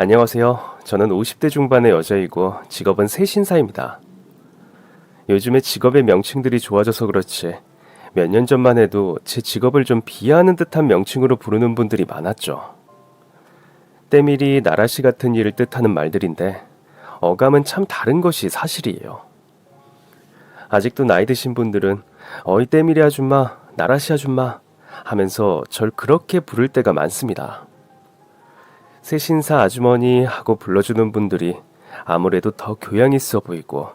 안녕하세요. 저는 50대 중반의 여자이고 직업은 세신사입니다. 요즘에 직업의 명칭들이 좋아져서 그렇지 몇 년 전만 해도 제 직업을 좀 비하하는 듯한 명칭으로 부르는 분들이 많았죠. 때밀이 나라시 같은 일을 뜻하는 말들인데 어감은 참 다른 것이 사실이에요. 아직도 나이 드신 분들은 어이 때밀이 아줌마, 나라시 아줌마 하면서 절 그렇게 부를 때가 많습니다. 세신사 아주머니 하고 불러주는 분들이 아무래도 더 교양 있어 보이고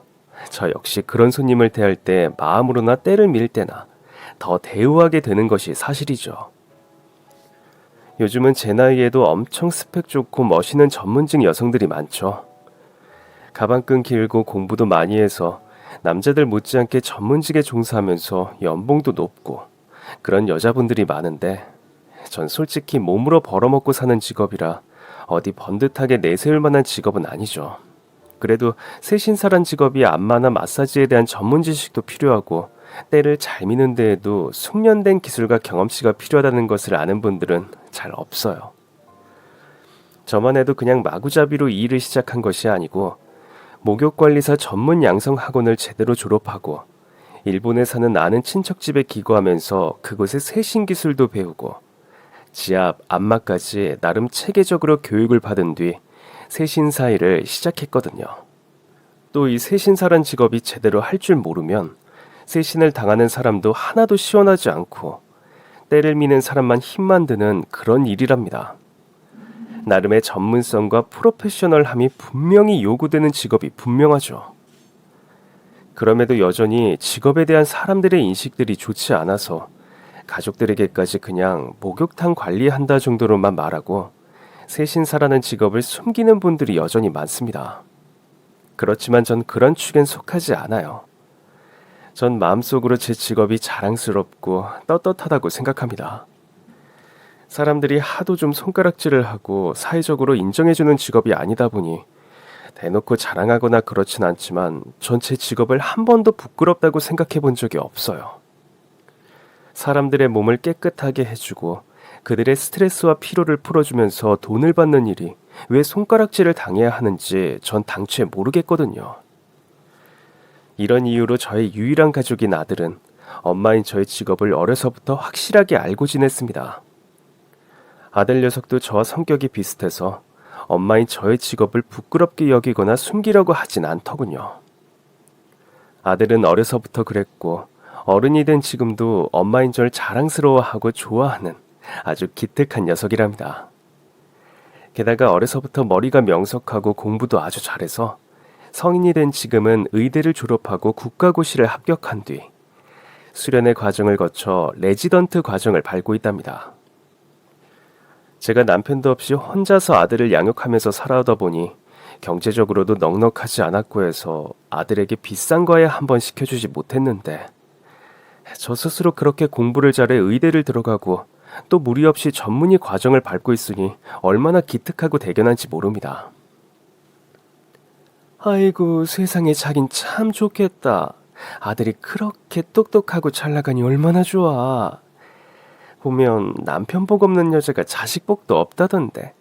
저 역시 그런 손님을 대할 때 마음으로나 때를 밀 때나 더 대우하게 되는 것이 사실이죠. 요즘은 제 나이에도 엄청 스펙 좋고 멋있는 전문직 여성들이 많죠. 가방끈 길고 공부도 많이 해서 남자들 못지않게 전문직에 종사하면서 연봉도 높고 그런 여자분들이 많은데 전 솔직히 몸으로 벌어먹고 사는 직업이라 어디 번듯하게 내세울 만한 직업은 아니죠. 그래도 세신사란 직업이 안마나 마사지에 대한 전문 지식도 필요하고 때를 잘 미는 데에도 숙련된 기술과 경험치가 필요하다는 것을 아는 분들은 잘 없어요. 저만 해도 그냥 마구잡이로 이 일을 시작한 것이 아니고 목욕관리사 전문 양성학원을 제대로 졸업하고 일본에 사는 아는 친척집에 기거하면서 그곳의 세신 기술도 배우고 지압, 안마까지 나름 체계적으로 교육을 받은 뒤 세신사 일을 시작했거든요. 또 이 세신사란 직업이 제대로 할 줄 모르면 세신을 당하는 사람도 하나도 시원하지 않고 때를 미는 사람만 힘만 드는 그런 일이랍니다. 나름의 전문성과 프로페셔널함이 분명히 요구되는 직업이 분명하죠. 그럼에도 여전히 직업에 대한 사람들의 인식들이 좋지 않아서 가족들에게까지 그냥 목욕탕 관리한다 정도로만 말하고 세신사라는 직업을 숨기는 분들이 여전히 많습니다. 그렇지만 전 그런 축엔 속하지 않아요. 전 마음속으로 제 직업이 자랑스럽고 떳떳하다고 생각합니다. 사람들이 하도 좀 손가락질을 하고 사회적으로 인정해주는 직업이 아니다 보니 대놓고 자랑하거나 그렇진 않지만 전 제 직업을 한 번도 부끄럽다고 생각해 본 적이 없어요. 사람들의 몸을 깨끗하게 해주고 그들의 스트레스와 피로를 풀어주면서 돈을 받는 일이 왜 손가락질을 당해야 하는지 전 당최 모르겠거든요. 이런 이유로 저의 유일한 가족인 아들은 엄마인 저의 직업을 어려서부터 확실하게 알고 지냈습니다. 아들 녀석도 저와 성격이 비슷해서 엄마인 저의 직업을 부끄럽게 여기거나 숨기려고 하진 않더군요. 아들은 어려서부터 그랬고 어른이 된 지금도 엄마인 절 자랑스러워하고 좋아하는 아주 기특한 녀석이랍니다. 게다가 어려서부터 머리가 명석하고 공부도 아주 잘해서 성인이 된 지금은 의대를 졸업하고 국가고시를 합격한 뒤 수련의 과정을 거쳐 레지던트 과정을 밟고 있답니다. 제가 남편도 없이 혼자서 아들을 양육하면서 살아오다 보니 경제적으로도 넉넉하지 않았고 해서 아들에게 비싼 과외 한번 시켜주지 못했는데 저 스스로 그렇게 공부를 잘해 의대를 들어가고 또 무리 없이 전문의 과정을 밟고 있으니 얼마나 기특하고 대견한지 모릅니다. 아이고 세상에 자긴 참 좋겠다. 아들이 그렇게 똑똑하고 잘 나가니 얼마나 좋아. 보면 남편 복 없는 여자가 자식 복도 없다던데.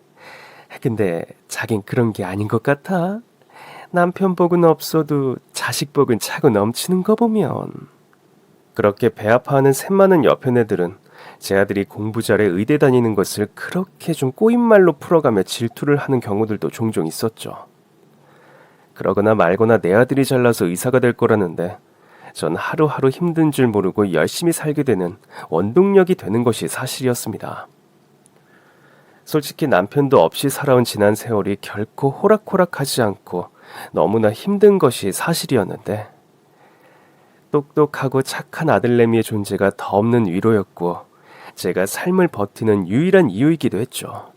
근데 자긴 그런 게 아닌 것 같아. 남편 복은 없어도 자식 복은 차고 넘치는 거 보면. 그렇게 배 아파하는 셋많은 여편 애들은 제 아들이 공부 잘해 의대 다니는 것을 그렇게 좀 꼬임말로 풀어가며 질투를 하는 경우들도 종종 있었죠. 그러거나 말거나 내 아들이 잘나서 의사가 될 거라는데 전 하루하루 힘든 줄 모르고 열심히 살게 되는 원동력이 되는 것이 사실이었습니다. 솔직히 남편도 없이 살아온 지난 세월이 결코 호락호락하지 않고 너무나 힘든 것이 사실이었는데 똑똑하고 착한 아들내미의 존재가 더 없는 위로였고 제가 삶을 버티는 유일한 이유이기도 했죠.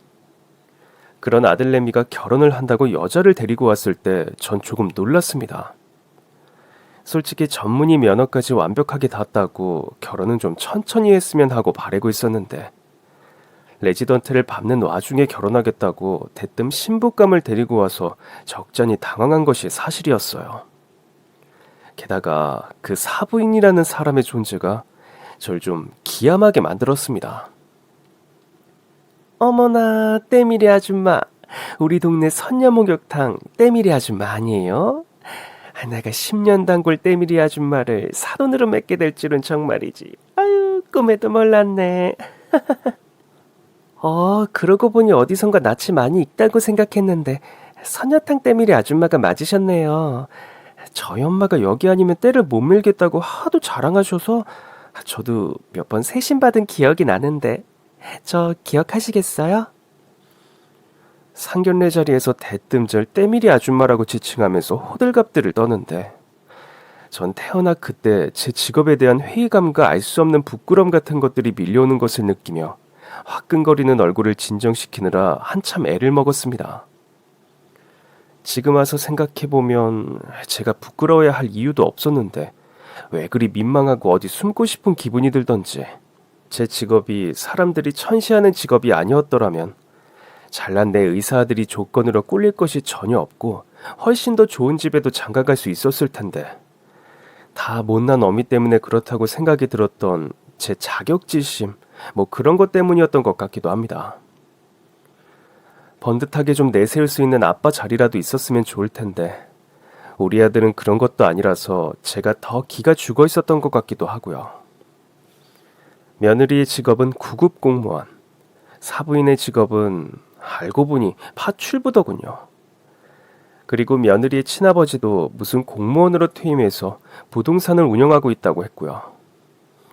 그런 아들내미가 결혼을 한다고 여자를 데리고 왔을 때 전 조금 놀랐습니다. 솔직히 전문의 면허까지 완벽하게 땄다고 결혼은 좀 천천히 했으면 하고 바라고 있었는데 레지던트를 밟는 와중에 결혼하겠다고 대뜸 신부감을 데리고 와서 적잖이 당황한 것이 사실이었어요. 게다가 그 사부인이라는 사람의 존재가 절 좀 기함하게 만들었습니다. 어머나 때밀이 아줌마 우리 동네 선녀 목욕탕 때밀이 아줌마 아니에요? 내가 10년 단골 때밀이 아줌마를 사돈으로 맺게 될 줄은 정말이지. 아유, 꿈에도 몰랐네. 그러고 보니 어디선가 낯이 많이 익다고 생각했는데 선녀탕 때밀이 아줌마가 맞으셨네요. 저희 엄마가 여기 아니면 때를 못 밀겠다고 하도 자랑하셔서 저도 몇 번 세심받은 기억이 나는데 저 기억하시겠어요? 상견례 자리에서 대뜸절 때밀이 아줌마라고 지칭하면서 호들갑들을 떠는데 전 태어나 그때 제 직업에 대한 회의감과 알 수 없는 부끄럼 같은 것들이 밀려오는 것을 느끼며 화끈거리는 얼굴을 진정시키느라 한참 애를 먹었습니다. 지금 와서 생각해보면 제가 부끄러워야 할 이유도 없었는데 왜 그리 민망하고 어디 숨고 싶은 기분이 들던지, 제 직업이 사람들이 천시하는 직업이 아니었더라면 잘난 내 의사 아들이 조건으로 꿀릴 것이 전혀 없고 훨씬 더 좋은 집에도 장가갈 수 있었을 텐데, 다 못난 어미 때문에 그렇다고 생각이 들었던 제 자격지심, 뭐 그런 것 때문이었던 것 같기도 합니다. 번듯하게 좀 내세울 수 있는 아빠 자리라도 있었으면 좋을 텐데 우리 아들은 그런 것도 아니라서 제가 더 기가 죽어 있었던 것 같기도 하고요. 며느리의 직업은 구급 공무원, 사부인의 직업은 알고 보니 파출부더군요. 그리고 며느리의 친아버지도 무슨 공무원으로 퇴임해서 부동산을 운영하고 있다고 했고요.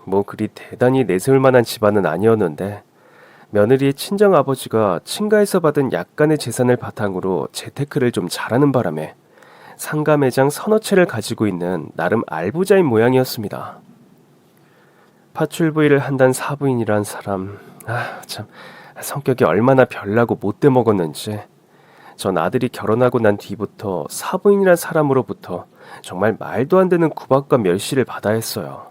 뭐 그리 대단히 내세울 만한 집안은 아니었는데 며느리의 친정아버지가 친가에서 받은 약간의 재산을 바탕으로 재테크를 좀 잘하는 바람에 상가 매장 서너 채를 가지고 있는 나름 알부자인 모양이었습니다. 파출부 일을 한단 사부인이란 사람, 참 성격이 얼마나 별나고 못돼 먹었는지 전 아들이 결혼하고 난 뒤부터 사부인이란 사람으로부터 정말 말도 안 되는 구박과 멸시를 받아야 했어요.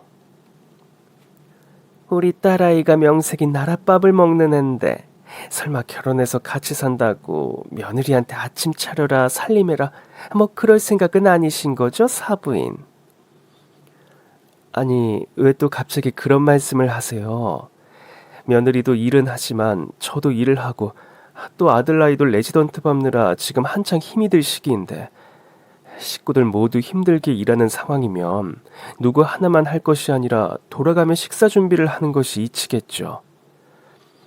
우리 딸아이가 명색인 나랏밥을 먹는 앤데 설마 결혼해서 같이 산다고 며느리한테 아침 차려라 살림해라 뭐 그럴 생각은 아니신 거죠, 사부인? 아니, 왜 또 갑자기 그런 말씀을 하세요? 며느리도 일은 하지만 저도 일을 하고 또 아들 아이도 레지던트 밟느라 지금 한창 힘이 들 시기인데, 식구들 모두 힘들게 일하는 상황이면 누구 하나만 할 것이 아니라 돌아가며 식사 준비를 하는 것이 이치겠죠.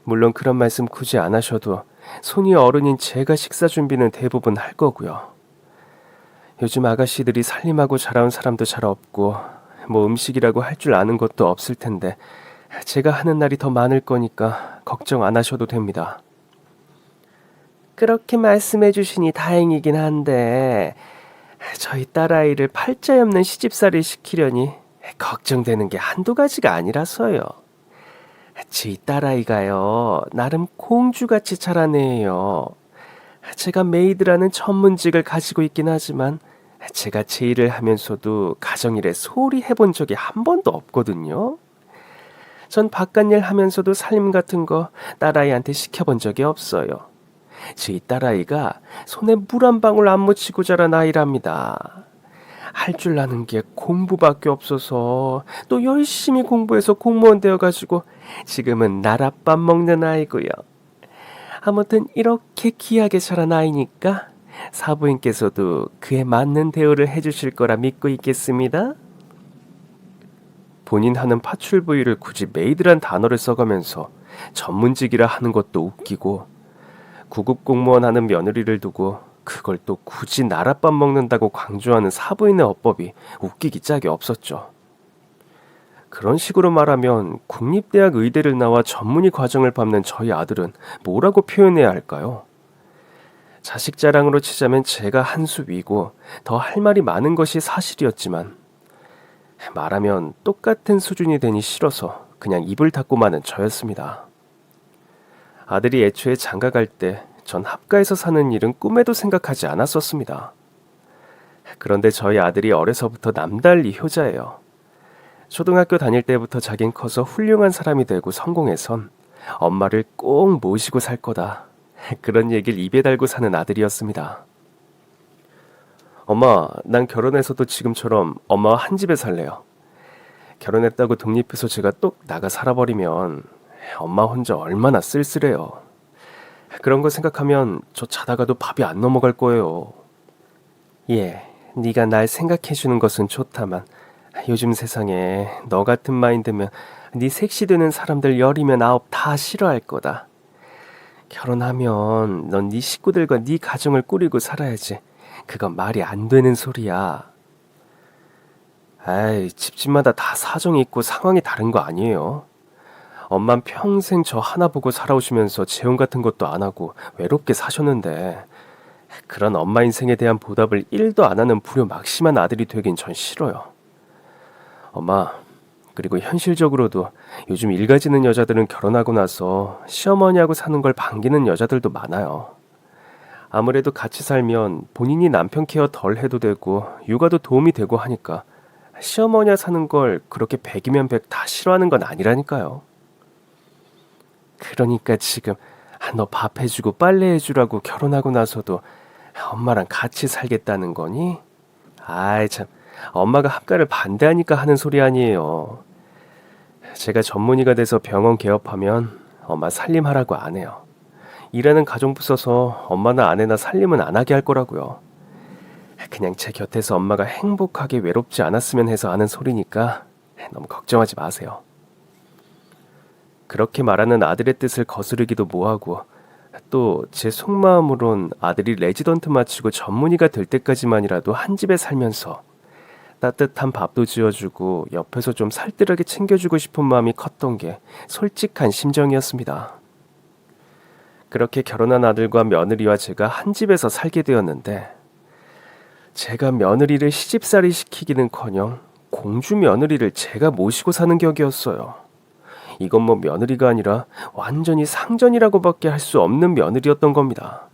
물론 그런 말씀 굳이 안 하셔도 손이 어른인 제가 식사 준비는 대부분 할 거고요. 요즘 아가씨들이 살림하고 자라온 사람도 잘 없고 뭐 음식이라고 할 줄 아는 것도 없을 텐데 제가 하는 날이 더 많을 거니까 걱정 안 하셔도 됩니다. 그렇게 말씀해 주시니 다행이긴 한데 저희 딸아이를 팔자에 없는 시집살이 시키려니 걱정되는 게 한두 가지가 아니라서요. 제 딸아이가요, 나름 공주같이 자란 애예요. 제가 메이드라는 전문직을 가지고 있긴 하지만 제가 제 일을 하면서도 가정일에 소홀히 해본 적이 한 번도 없거든요. 전 바깥일 하면서도 살림 같은 거 딸아이한테 시켜본 적이 없어요. 저희 딸아이가 손에 물 한 방울 안 묻히고 자란 아이랍니다. 할 줄 아는 게 공부밖에 없어서 또 열심히 공부해서 공무원 되어가지고 지금은 나랏밥 먹는 아이고요. 아무튼 이렇게 귀하게 자란 아이니까 사부인께서도 그에 맞는 대우를 해주실 거라 믿고 있겠습니다. 본인 하는 파출부 일을 굳이 메이드란 단어를 써가면서 전문직이라 하는 것도 웃기고, 구급 공무원 하는 며느리를 두고 그걸 또 굳이 나랏밥 먹는다고 강조하는 사부인의 어법이 웃기기 짝이 없었죠. 그런 식으로 말하면 국립대학 의대를 나와 전문의 과정을 밟는 저희 아들은 뭐라고 표현해야 할까요? 자식 자랑으로 치자면 제가 한 수 위고 더 할 말이 많은 것이 사실이었지만 말하면 똑같은 수준이 되니 싫어서 그냥 입을 닫고 마는 저였습니다. 아들이 애초에 장가갈 때 전 합가에서 사는 일은 꿈에도 생각하지 않았었습니다. 그런데 저희 아들이 어려서부터 남달리 효자예요. 초등학교 다닐 때부터 자긴 커서 훌륭한 사람이 되고 성공해선 엄마를 꼭 모시고 살 거다, 그런 얘기를 입에 달고 사는 아들이었습니다. 엄마, 난 결혼해서도 지금처럼 엄마와 한 집에 살래요. 결혼했다고 독립해서 제가 뚝 나가 살아버리면 엄마 혼자 얼마나 쓸쓸해요. 그런 거 생각하면 저 자다가도 밥이 안 넘어갈 거예요. 예, 네가 날 생각해주는 것은 좋다만 요즘 세상에 너 같은 마인드면 네 섹시드는 사람들 열이면 아홉 다 싫어할 거다. 결혼하면 넌 네 식구들과 네 가정을 꾸리고 살아야지. 그건 말이 안 되는 소리야. 아이, 집집마다 다 사정이 있고 상황이 다른 거 아니에요. 엄만 평생 저 하나 보고 살아오시면서 재혼 같은 것도 안 하고 외롭게 사셨는데 그런 엄마 인생에 대한 보답을 1도 안 하는 불효막심한 아들이 되긴 전 싫어요. 엄마, 그리고 현실적으로도 요즘 일 가지는 여자들은 결혼하고 나서 시어머니하고 사는 걸 반기는 여자들도 많아요. 아무래도 같이 살면 본인이 남편 케어 덜 해도 되고 육아도 도움이 되고 하니까 시어머니와 사는 걸 그렇게 100이면 100 다 싫어하는 건 아니라니까요. 그러니까 지금 너 밥 해주고 빨래 해주라고 결혼하고 나서도 엄마랑 같이 살겠다는 거니? 아이 참, 엄마가 합가를 반대하니까 하는 소리 아니에요. 제가 전문의가 돼서 병원 개업하면 엄마 살림하라고 안 해요. 일하는 가정부 써서 엄마나 아내나 살림은 안 하게 할 거라고요. 그냥 제 곁에서 엄마가 행복하게 외롭지 않았으면 해서 하는 소리니까 너무 걱정하지 마세요. 그렇게 말하는 아들의 뜻을 거스르기도 뭐하고 또 제 속마음으론 아들이 레지던트 마치고 전문의가 될 때까지만이라도 한 집에 살면서 따뜻한 밥도 지어주고 옆에서 좀 살뜰하게 챙겨주고 싶은 마음이 컸던 게 솔직한 심정이었습니다. 그렇게 결혼한 아들과 며느리와 제가 한 집에서 살게 되었는데 제가 며느리를 시집살이 시키기는커녕 공주 며느리를 제가 모시고 사는 격이었어요. 이건 뭐 며느리가 아니라 완전히 상전이라고밖에 할 수 없는 며느리였던 겁니다.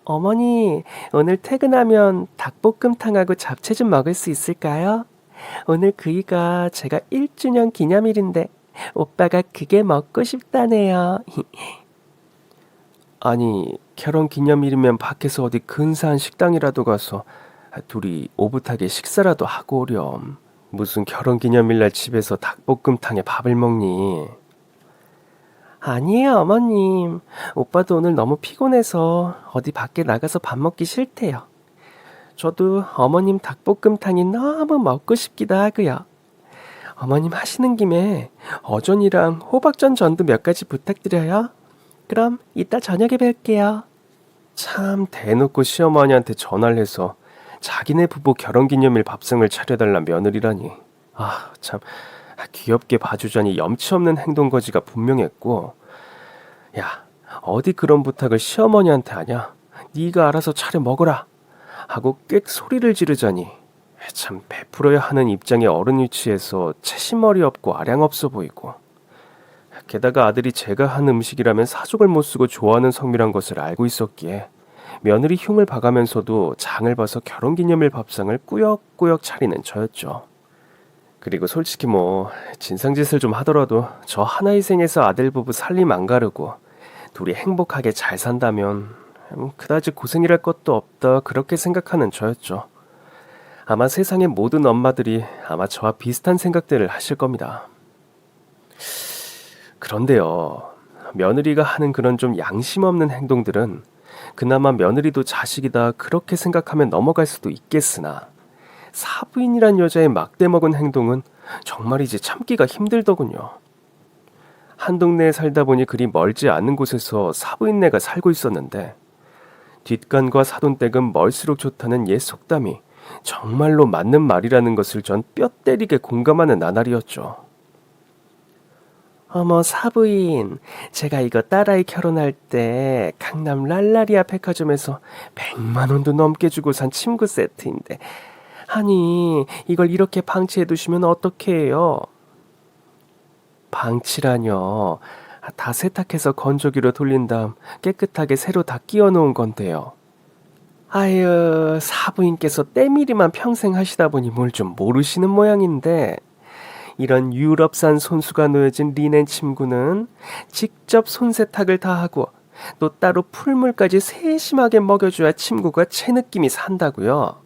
어머니, 오늘 퇴근하면 닭볶음탕하고 잡채 좀 먹을 수 있을까요? 오늘 그이가 제가 1주년 기념일인데 오빠가 그게 먹고 싶다네요. 아니, 결혼 기념일이면 밖에서 어디 근사한 식당이라도 가서 둘이 오붓하게 식사라도 하고 오렴. 무슨 결혼 기념일날 집에서 닭볶음탕에 밥을 먹니? 아니에요, 어머님. 오빠도 오늘 너무 피곤해서 어디 밖에 나가서 밥 먹기 싫대요. 저도 어머님 닭볶음탕이 너무 먹고 싶기도 하고요. 어머님 하시는 김에 어전이랑 호박전 전도 몇 가지 부탁드려요. 그럼 이따 저녁에 뵐게요. 참 대놓고 시어머니한테 전화를 해서 자기네 부부 결혼기념일 밥상을 차려달란 며느리라니. 아, 참 귀엽게 봐주자니 염치 없는 행동거지가 분명했고, 야, 어디 그런 부탁을 시어머니한테 하냐? 네가 알아서 차려 먹어라 하고 꽥 소리를 지르자니 참 베풀어야 하는 입장에 어른 위치에서 채심머리 없고 아량 없어 보이고, 게다가 아들이 제가 한 음식이라면 사족을 못 쓰고 좋아하는 성미란 것을 알고 있었기에 며느리 흉을 봐가면서도 장을 봐서 결혼기념일 밥상을 꾸역꾸역 차리는 저였죠. 그리고 솔직히 뭐 진상짓을 좀 하더라도 저 하나희생에서 아들 부부 살림 안 가르고 둘이 행복하게 잘 산다면 그다지 고생이랄 것도 없다 그렇게 생각하는 저였죠. 아마 세상의 모든 엄마들이 아마 저와 비슷한 생각들을 하실 겁니다. 그런데요, 며느리가 하는 그런 좀 양심 없는 행동들은 그나마 며느리도 자식이다 그렇게 생각하면 넘어갈 수도 있겠으나 사부인이란 여자의 막대먹은 행동은 정말이지 참기가 힘들더군요. 한 동네에 살다 보니 그리 멀지 않은 곳에서 사부인네가 살고 있었는데 뒷간과 사돈댁은 멀수록 좋다는 옛 속담이 정말로 맞는 말이라는 것을 전 뼈 때리게 공감하는 나날이었죠. 어머 사부인, 제가 이거 딸아이 결혼할 때 강남 랄라리아 백화점에서 100만 원도 넘게 주고 산 침구 세트인데 아니 이걸 이렇게 방치해 두시면 어떻게 해요? 방치라뇨. 다 세탁해서 건조기로 돌린 다음 깨끗하게 새로 다 끼워 놓은 건데요. 아유, 사부인께서 때밀이만 평생 하시다 보니 뭘 좀 모르시는 모양인데 이런 유럽산 손수가 놓여진 리넨 침구는 직접 손세탁을 다 하고 또 따로 풀물까지 세심하게 먹여줘야 침구가 제 느낌이 산다고요.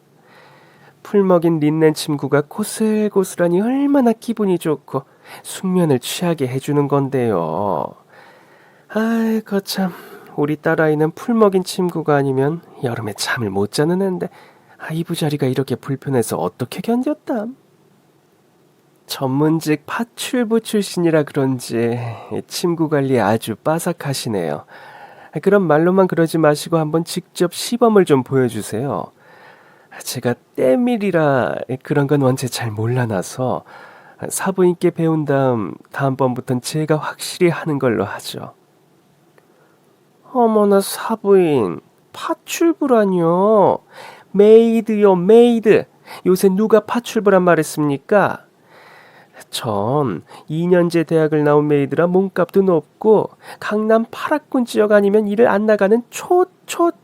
풀 먹인 린넨 침구가 고슬고슬하니 얼마나 기분이 좋고 숙면을 취하게 해주는 건데요. 아이 거참, 우리 딸아이는 풀 먹인 친구가 아니면 여름에 잠을 못 자는 앤데 이부자리가 이렇게 불편해서 어떻게 견뎠담? 전문직 파출부 출신이라 그런지 침구 관리 아주 빠삭하시네요. 그럼 말로만 그러지 마시고 한번 직접 시범을 좀 보여주세요. 제가 때밀이라 그런 건 원체 잘 몰라놔서 사부인께 배운 다음번부턴 제가 확실히 하는 걸로 하죠. 어머나 사부인, 파출부라뇨. 메이드요 메이드. 요새 누가 파출부란 말했습니까? 전 2년제 대학을 나온 메이드라 몸값도 높고 강남 8학군 지역 아니면 일을 안 나가는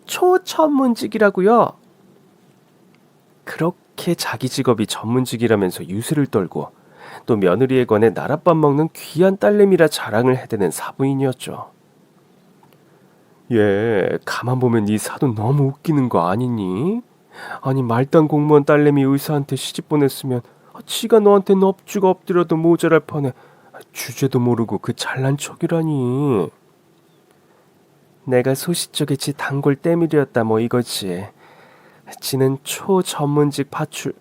초전문직이라고요. 그렇게 자기 직업이 전문직이라면서 유세를 떨고 또 며느리에 관해 나랏밥 먹는 귀한 딸내미라 자랑을 해대는 사부인이었죠. 가만 보면 네 사돈 너무 웃기는 거 아니니? 아니 말단 공무원 딸내미 의사한테 시집 보냈으면 지가 너한테 넙죽 엎드려도 모자랄 판에 주제도 모르고 그 잘난 척이라니. 내가 소시적에 지 단골 때밀이었다 뭐 이거지. 지는 초전문직 파출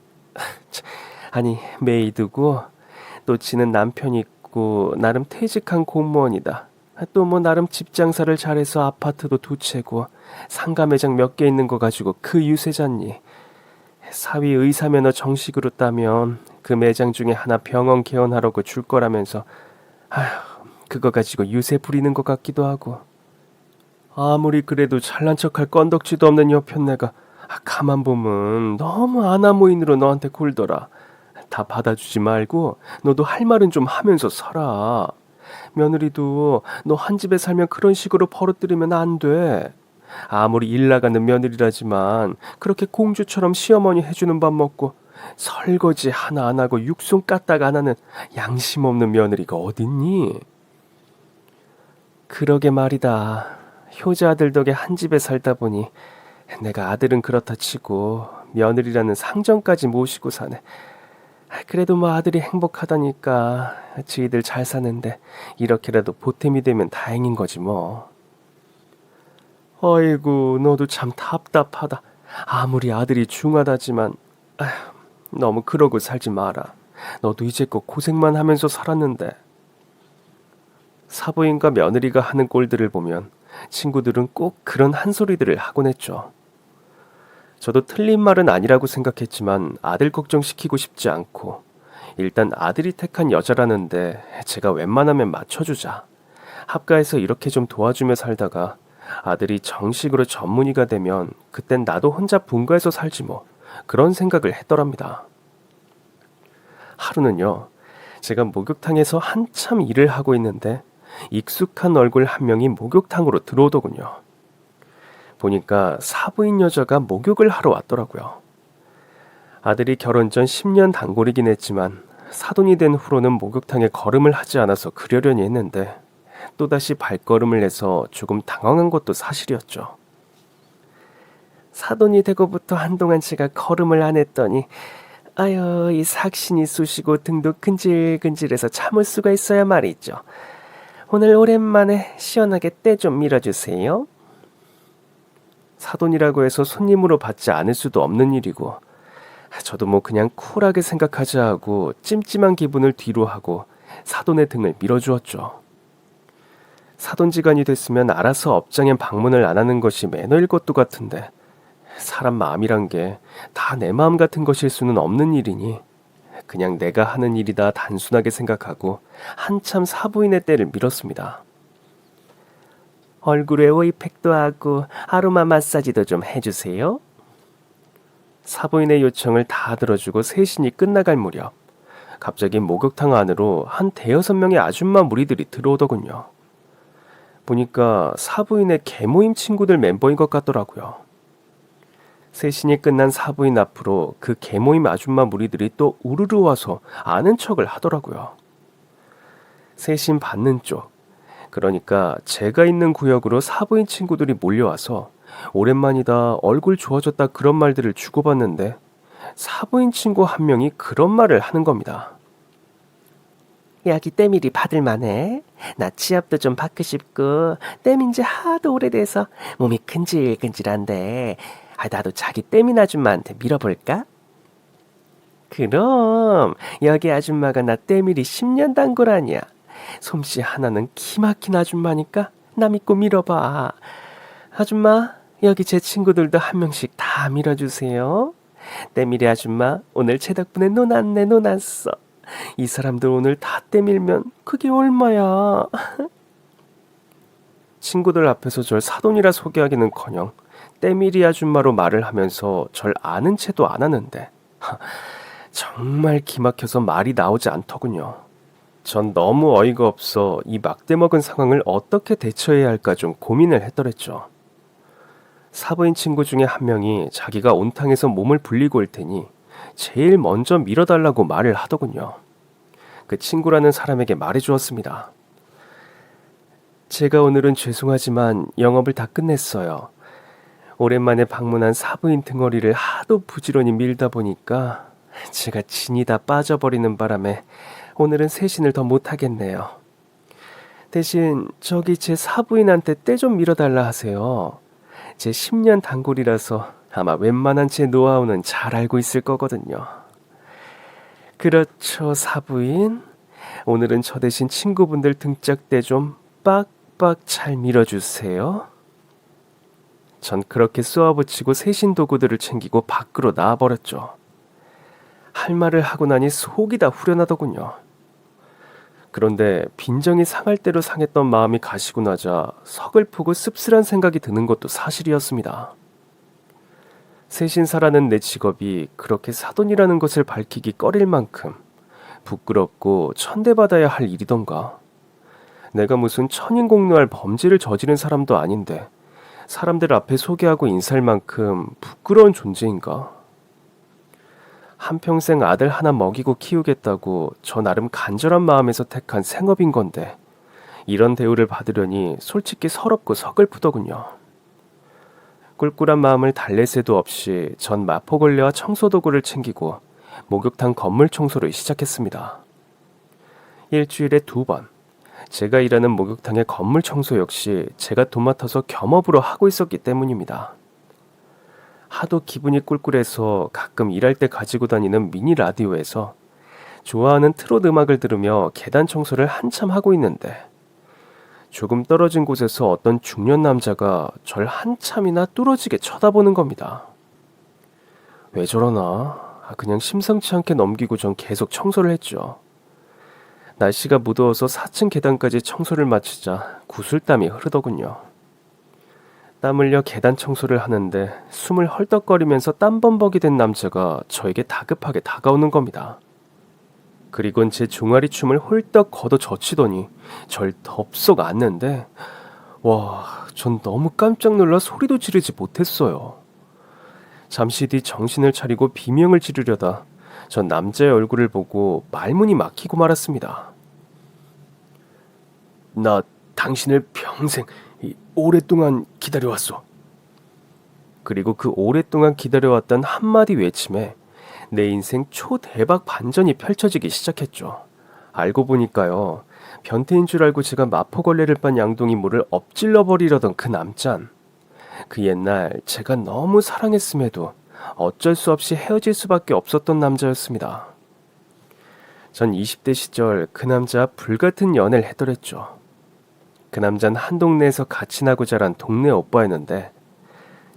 아니 메이드고 또 지는 남편 있고 나름 퇴직한 공무원이다. 또 뭐 나름 집 장사를 잘해서 아파트도 2채고 상가 매장 몇 개 있는 거 가지고 그 유세잖니. 사위 의사 면허 정식으로 따면 그 매장 중에 하나 병원 개원하라고 줄 거라면서 그거 가지고 유세 부리는 것 같기도 하고. 아무리 그래도 잘난 척할 건덕지도 없는 여편네가 가만 보면 너무 아나무인으로 너한테 굴더라. 다 받아주지 말고 너도 할 말은 좀 하면서 살아. 며느리도 너 한 집에 살면 그런 식으로 벌어뜨리면 안 돼. 아무리 일 나가는 며느리라지만 그렇게 공주처럼 시어머니 해주는 밥 먹고 설거지 하나 안 하고 육손 까딱 안 하는 양심 없는 며느리가 어딨니? 그러게 말이다. 효자 아들 덕에 한 집에 살다 보니 내가 아들은 그렇다 치고 며느리라는 상정까지 모시고 사네. 그래도 뭐 아들이 행복하다니까 지희들 잘 사는데 이렇게라도 보탬이 되면 다행인 거지 뭐. 어이구 너도 참 답답하다. 아무리 아들이 중하다지만 너무 그러고 살지 마라. 너도 이제껏 고생만 하면서 살았는데. 사부인과 며느리가 하는 꼴들을 보면 친구들은 꼭 그런 한 소리들을 하곤 했죠. 저도 틀린 말은 아니라고 생각했지만 아들 걱정시키고 싶지 않고 일단 아들이 택한 여자라는데 제가 웬만하면 맞춰주자. 합가해서 이렇게 좀 도와주며 살다가 아들이 정식으로 전문의가 되면 그땐 나도 혼자 분가해서 살지 뭐. 그런 생각을 했더랍니다. 하루는요. 제가 목욕탕에서 한참 일을 하고 있는데 익숙한 얼굴 한 명이 목욕탕으로 들어오더군요. 보니까 사부인 여자가 목욕을 하러 왔더라고요. 아들이 결혼 전 10년 단골이긴 했지만 사돈이 된 후로는 목욕탕에 걸음을 하지 않아서 그러려니 했는데 또다시 발걸음을 해서 조금 당황한 것도 사실이었죠. 사돈이 되고부터 한동안 제가 걸음을 안 했더니 이 삭신이 쑤시고 등도 근질근질해서 참을 수가 있어야 말이죠. 오늘 오랜만에 시원하게 때 좀 밀어주세요. 사돈이라고 해서 손님으로 받지 않을 수도 없는 일이고 저도 뭐 그냥 쿨하게 생각하자 하고 찜찜한 기분을 뒤로 하고 사돈의 등을 밀어주었죠. 사돈지간이 됐으면 알아서 업장에 방문을 안 하는 것이 매너일 것도 같은데 사람 마음이란 게 다 내 마음 같은 것일 수는 없는 일이니 그냥 내가 하는 일이다 단순하게 생각하고 한참 사부인의 때를 밀었습니다. 얼굴에 오이팩도 하고 아로마 마사지도 좀 해주세요. 사부인의 요청을 다 들어주고 셋신이 끝나갈 무렵 갑자기 목욕탕 안으로 한 5-6명의 아줌마 무리들이 들어오더군요. 보니까 사부인의 개모임 친구들 멤버인 것 같더라고요. 셋신이 끝난 사부인 앞으로 그 개모임 아줌마 무리들이 또 우르르 와서 아는 척을 하더라고요. 셋신 받는 쪽, 그러니까 제가 있는 구역으로 사부인 친구들이 몰려와서 오랜만이다, 얼굴 좋아졌다 그런 말들을 주고받는데 사부인 친구 한 명이 그런 말을 하는 겁니다. 여기 때밀이 받을만해. 나 취업도 좀 받고 싶고 때민 지 하도 오래돼서 몸이 근질근질한데 나도 자기 때민 아줌마한테 밀어볼까? 그럼 여기 아줌마가 나 때밀이 10년 단골아니야. 솜씨 하나는 기막힌 아줌마니까 나 믿고 밀어봐. 아줌마, 여기 제 친구들도 한 명씩 다 밀어주세요. 때밀이 아줌마, 오늘 제 덕분에 논았네, 논았어. 이 사람들 오늘 다 때밀면 그게 얼마야. 친구들 앞에서 절 사돈이라 소개하기는커녕 때밀이 아줌마로 말을 하면서 절 아는 체도 안 하는데 정말 기막혀서 말이 나오지 않더군요. 전 너무 어이가 없어 이 막대먹은 상황을 어떻게 대처해야 할까 좀 고민을 했더랬죠. 사부인 친구 중에 한 명이 자기가 온탕에서 몸을 불리고 올 테니 제일 먼저 밀어달라고 말을 하더군요. 그 친구라는 사람에게 말해주었습니다. 제가 오늘은 죄송하지만 영업을 다 끝냈어요. 오랜만에 방문한 사부인 등어리를 하도 부지런히 밀다 보니까 제가 진이 다 빠져버리는 바람에 오늘은 세신을 더 못하겠네요. 대신 저기 제 사부인한테 때 좀 밀어달라 하세요. 제 10년 단골이라서 아마 웬만한 제 노하우는 잘 알고 있을 거거든요. 그렇죠, 사부인. 오늘은 저 대신 친구분들 등짝대 좀 빡빡 잘 밀어주세요. 전 그렇게 쏘아붙이고 세신 도구들을 챙기고 밖으로 나와버렸죠. 할 말을 하고 나니 속이 다 후련하더군요. 그런데 빈정이 상할 대로 상했던 마음이 가시고 나자 서글프고 씁쓸한 생각이 드는 것도 사실이었습니다. 세신사라는 내 직업이 그렇게 사돈이라는 것을 밝히기 꺼릴 만큼 부끄럽고 천대받아야 할 일이던가. 내가 무슨 천인공노할 범죄를 저지른 사람도 아닌데 사람들 앞에 소개하고 인사할 만큼 부끄러운 존재인가? 한평생 아들 하나 먹이고 키우겠다고 저 나름 간절한 마음에서 택한 생업인 건데 이런 대우를 받으려니 솔직히 서럽고 서글프더군요. 꿀꿀한 마음을 달랠 새도 없이 전 마포걸레와 청소도구를 챙기고 목욕탕 건물 청소를 시작했습니다. 일주일에 2번. 제가 일하는 목욕탕의 건물 청소 역시 제가 도맡아서 겸업으로 하고 있었기 때문입니다. 하도 기분이 꿀꿀해서 가끔 일할 때 가지고 다니는 미니 라디오에서 좋아하는 트롯 음악을 들으며 계단 청소를 한참 하고 있는데 조금 떨어진 곳에서 어떤 중년 남자가 절 한참이나 뚫어지게 쳐다보는 겁니다. 왜 저러나? 그냥 심상치 않게 넘기고 전 계속 청소를 했죠. 날씨가 무더워서 4층 계단까지 청소를 마치자 구슬땀이 흐르더군요. 땀 흘려 계단 청소를 하는데 숨을 헐떡거리면서 땀범벅이 된 남자가 저에게 다급하게 다가오는 겁니다. 그리곤 제 종아리 춤을 홀떡 걷어 젖히더니 절 덥석 안는데 전 너무 깜짝 놀라 소리도 지르지 못했어요. 잠시 뒤 정신을 차리고 비명을 지르려다 전 남자의 얼굴을 보고 말문이 막히고 말았습니다. 나 당신을 평생 오랫동안 기다려왔어. 그리고 그 오랫동안 기다려왔던 한마디 외침에 내 인생 초대박 반전이 펼쳐지기 시작했죠. 알고 보니까요. 변태인 줄 알고 제가 마포걸레를 빤 양동이 물을 엎질러 버리려던 그 남잔. 그 옛날 제가 너무 사랑했음에도 어쩔 수 없이 헤어질 수밖에 없었던 남자였습니다. 전 20대 시절 그 남자와 불같은 연애를 했더랬죠. 그 남자는 한 동네에서 같이 나고 자란 동네 오빠였는데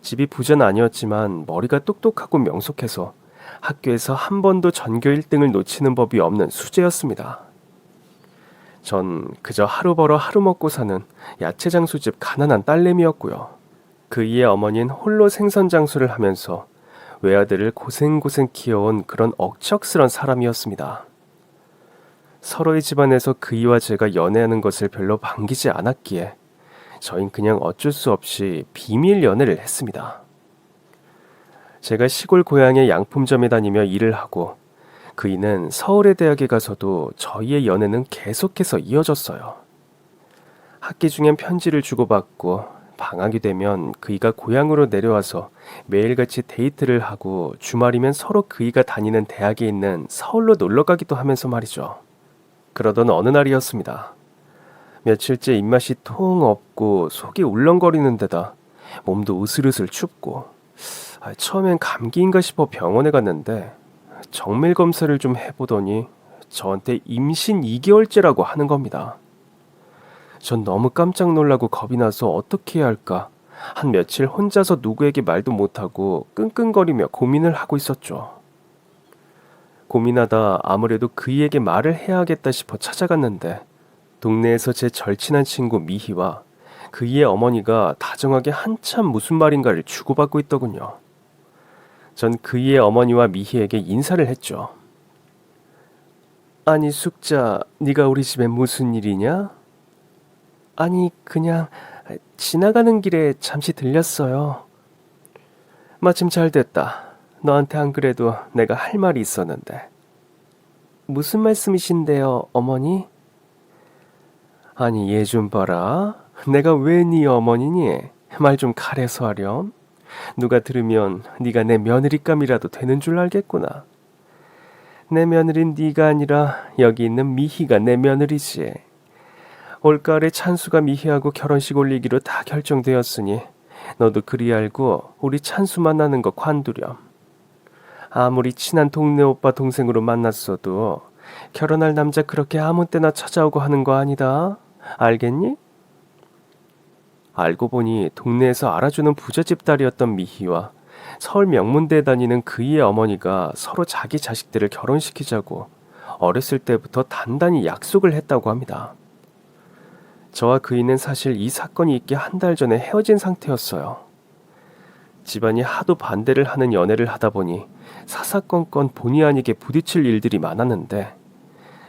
집이 부자는 아니었지만 머리가 똑똑하고 명석해서 학교에서 한 번도 전교 1등을 놓치는 법이 없는 수재였습니다. 전 그저 하루 벌어 하루 먹고 사는 야채장수집 가난한 딸내미였고요. 그이의 어머니는 홀로 생선장수를 하면서 외아들을 고생고생 키워온 그런 억척스런 사람이었습니다. 서로의 집안에서 그이와 제가 연애하는 것을 별로 반기지 않았기에 저흰 그냥 어쩔 수 없이 비밀 연애를 했습니다. 제가 시골 고향의 양품점에 다니며 일을 하고 그이는 서울의 대학에 가서도 저희의 연애는 계속해서 이어졌어요. 학기 중엔 편지를 주고받고 방학이 되면 그이가 고향으로 내려와서 매일같이 데이트를 하고 주말이면 서로 그이가 다니는 대학에 있는 서울로 놀러 가기도 하면서 말이죠. 그러던 어느 날이었습니다. 며칠째 입맛이 통 없고 속이 울렁거리는 데다 몸도 으슬으슬 춥고 처음엔 감기인가 싶어 병원에 갔는데 정밀 검사를 좀 해보더니 저한테 임신 2개월째라고 하는 겁니다. 전 너무 깜짝 놀라고 겁이 나서 어떻게 해야 할까 한 며칠 혼자서 누구에게 말도 못하고 끙끙거리며 고민을 하고 있었죠. 고민하다 아무래도 그이에게 말을 해야겠다 싶어 찾아갔는데 동네에서 제 절친한 친구 미희와 그이의 어머니가 다정하게 한참 무슨 말인가를 주고받고 있더군요. 전 그이의 어머니와 미희에게 인사를 했죠. 아니 숙자, 네가 우리 집에 무슨 일이냐? 아니 그냥 지나가는 길에 잠시 들렸어요. 마침 잘 됐다. 너한테 안 그래도 내가 할 말이 있었는데. 무슨 말씀이신데요, 어머니? 아니 얘 좀 봐라. 내가 왜 네 어머니니? 말 좀 가려서 하렴. 누가 들으면 네가 내 며느리감이라도 되는 줄 알겠구나. 내 며느린 네가 아니라 여기 있는 미희가 내 며느리지. 올가을에 찬수가 미희하고 결혼식 올리기로 다 결정되었으니 너도 그리 알고 우리 찬수 만나는 거 관두렴. 아무리 친한 동네 오빠 동생으로 만났어도 결혼할 남자 그렇게 아무 때나 찾아오고 하는 거 아니다. 알겠니? 알고 보니 동네에서 알아주는 부잣집 딸이었던 미희와 서울 명문대에 다니는 그이의 어머니가 서로 자기 자식들을 결혼시키자고 어렸을 때부터 단단히 약속을 했다고 합니다. 저와 그이는 사실 이 사건이 있기 한 달 전에 헤어진 상태였어요. 집안이 하도 반대를 하는 연애를 하다 보니 사사건건 본의 아니게 부딪힐 일들이 많았는데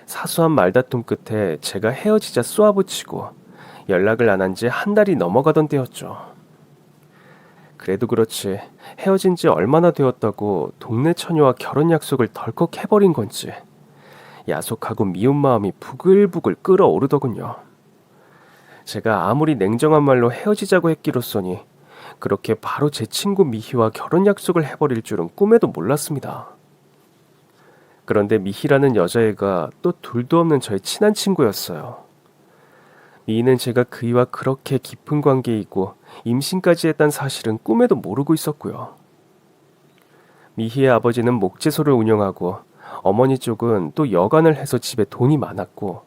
사소한 말다툼 끝에 제가 헤어지자 쏘아붙이고 연락을 안 한 지 한 달이 넘어가던 때였죠. 그래도 그렇지 헤어진 지 얼마나 되었다고 동네 처녀와 결혼 약속을 덜컥 해버린 건지 야속하고 미운 마음이 부글부글 끓어오르더군요. 제가 아무리 냉정한 말로 헤어지자고 했기로써니 그렇게 바로 제 친구 미희와 결혼 약속을 해버릴 줄은 꿈에도 몰랐습니다. 그런데 미희라는 여자애가 또 둘도 없는 저의 친한 친구였어요. 미희는 제가 그이와 그렇게 깊은 관계이고 임신까지 했단 사실은 꿈에도 모르고 있었고요. 미희의 아버지는 목재소를 운영하고 어머니 쪽은 또 여관을 해서 집에 돈이 많았고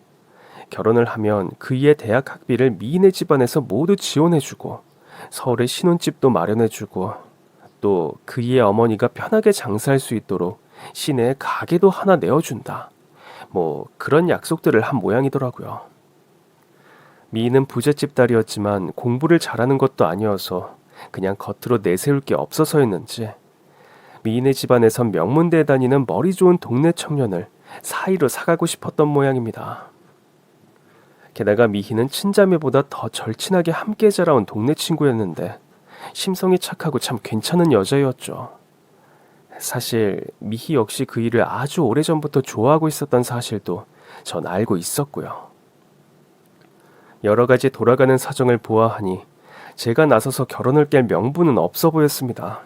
결혼을 하면 그이의 대학 학비를 미희네 집안에서 모두 지원해주고 서울에 신혼집도 마련해주고 또 그이의 어머니가 편하게 장사할 수 있도록 시내에 가게도 하나 내어준다. 뭐 그런 약속들을 한 모양이더라고요. 미희는 부잣집 딸이었지만 공부를 잘하는 것도 아니어서 그냥 겉으로 내세울 게 없어서였는지 미희네 집안에선 명문대에 다니는 머리 좋은 동네 청년을 사이로 사가고 싶었던 모양입니다. 게다가 미희는 친자매보다 더 절친하게 함께 자라온 동네 친구였는데 심성이 착하고 참 괜찮은 여자였죠. 사실 미희 역시 그 일을 아주 오래전부터 좋아하고 있었던 사실도 전 알고 있었고요. 여러 가지 돌아가는 사정을 보아하니 제가 나서서 결혼을 깰 명분은 없어 보였습니다.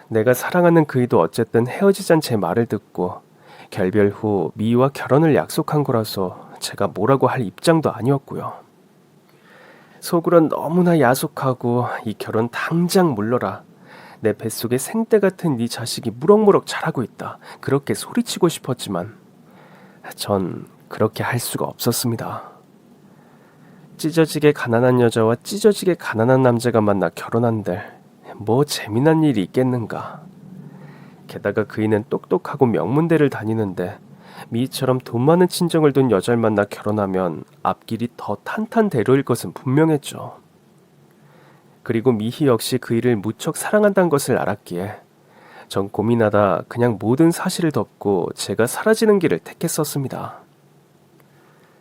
내가 사랑하는 그이도 어쨌든 헤어지잔 제 말을 듣고 결별 후 미희와 결혼을 약속한 거라서 제가 뭐라고 할 입장도 아니었고요. 속으론 너무나 야속하고 이 결혼 당장 물러라. 내 뱃속에 생떼 같은 네 자식이 무럭무럭 자라고 있다. 그렇게 소리치고 싶었지만 전 그렇게 할 수가 없었습니다. 찢어지게 가난한 여자와 찢어지게 가난한 남자가 만나 결혼한들 뭐 재미난 일이 있겠는가. 게다가 그이는 똑똑하고 명문대를 다니는데 미희처럼 돈 많은 친정을 둔 여자를 만나 결혼하면 앞길이 더 탄탄대로일 것은 분명했죠. 그리고 미희 역시 그이를 무척 사랑한다는 것을 알았기에 전 고민하다 그냥 모든 사실을 덮고 제가 사라지는 길을 택했었습니다.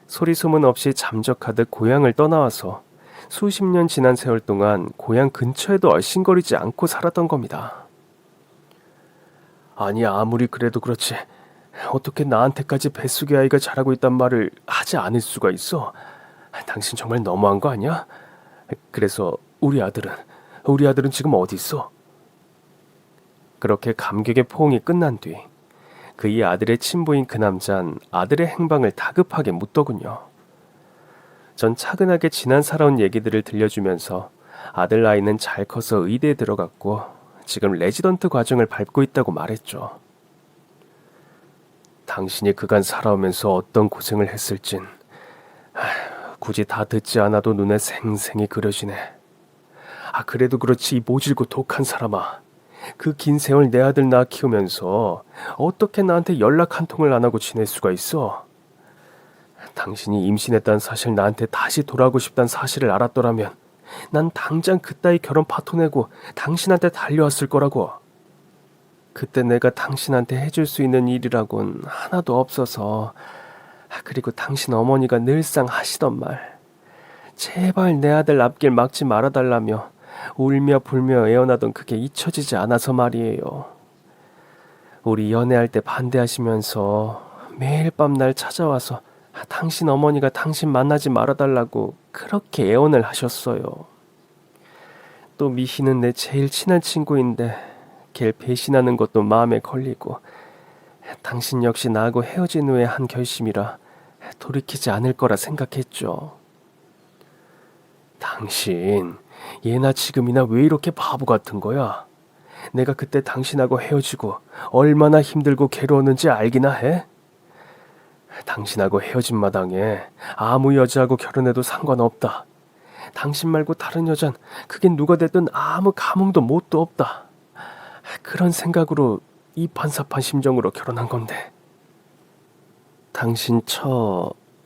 소리소문 없이 잠적하듯 고향을 떠나와서 수십 년 지난 세월 동안 고향 근처에도 얼씬거리지 않고 살았던 겁니다. 아니 아무리 그래도 그렇지 어떻게 나한테까지 뱃속의 아이가 자라고 있단 말을 하지 않을 수가 있어? 당신 정말 너무한 거 아니야? 그래서 우리 아들은 지금 어디 있어? 그렇게 감격의 포옹이 끝난 뒤 그의 아들의 친부인 그 남잔 아들의 행방을 다급하게 묻더군요. 전 차근하게 지난 살아온 얘기들을 들려주면서 아들 아이는 잘 커서 의대에 들어갔고 지금 레지던트 과정을 밟고 있다고 말했죠. 당신이 그간 살아오면서 어떤 고생을 했을진 굳이 다 듣지 않아도 눈에 생생히 그려지네. 그래도 그렇지 이 모질고 독한 사람아. 그 긴 세월 내 아들 낳아 키우면서 어떻게 나한테 연락 한 통을 안 하고 지낼 수가 있어? 당신이 임신했다는 사실 나한테 다시 돌아오고 싶다는 사실을 알았더라면 난 당장 그따위 결혼 파토 내고 당신한테 달려왔을 거라고. 그때 내가 당신한테 해줄 수 있는 일이라곤 하나도 없어서. 그리고 당신 어머니가 늘상 하시던 말. 제발 내 아들 앞길 막지 말아달라며 울며 불며 애원하던 그게 잊혀지지 않아서 말이에요. 우리 연애할 때 반대하시면서 매일 밤 날 찾아와서 당신 어머니가 당신 만나지 말아달라고 그렇게 애원을 하셨어요. 또 미희는 내 제일 친한 친구인데 걔를 배신하는 것도 마음에 걸리고 당신 역시 나하고 헤어진 후에 한 결심이라 돌이키지 않을 거라 생각했죠. 당신 예나 지금이나 왜 이렇게 바보 같은 거야? 내가 그때 당신하고 헤어지고 얼마나 힘들고 괴로웠는지 알기나 해? 당신하고 헤어진 마당에 아무 여자하고 결혼해도 상관없다. 당신 말고 다른 여잔 그게 누가 됐든 아무 감흥도 뭣도 없다. 그런 생각으로 이판사판 심정으로 결혼한 건데. 당신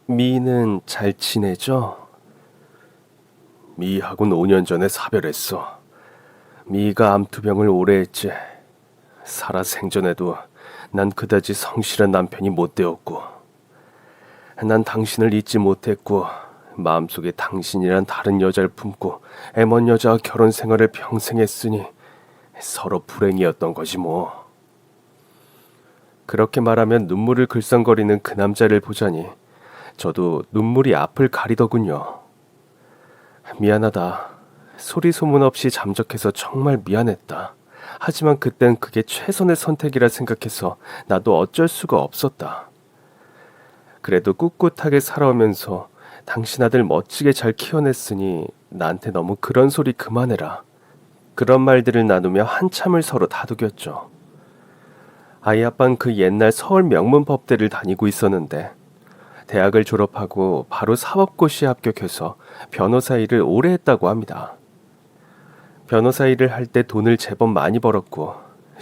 미는 잘 지내죠? 미하고는 5년 전에 사별했어. 미가 암투병을 오래 했지. 살아 생전에도 난 그다지 성실한 남편이 못 되었고, 난 당신을 잊지 못했고 마음속에 당신이란 다른 여자를 품고 애먼 여자와 결혼 생활을 평생 했으니 서로 불행이었던 거지 뭐. 그렇게 말하면 눈물을 글썽거리는 그 남자를 보자니 저도 눈물이 앞을 가리더군요. 미안하다. 소리 소문 없이 잠적해서 정말 미안했다. 하지만 그땐 그게 최선의 선택이라 생각해서 나도 어쩔 수가 없었다. 그래도 꿋꿋하게 살아오면서 당신 아들 멋지게 잘 키워냈으니 나한테 너무 그런 소리 그만해라. 그런 말들을 나누며 한참을 서로 다독였죠. 아이 아빠는 그 옛날 서울 명문 법대를 다니고 있었는데 대학을 졸업하고 바로 사법고시에 합격해서 변호사 일을 오래 했다고 합니다. 변호사 일을 할 때 돈을 제법 많이 벌었고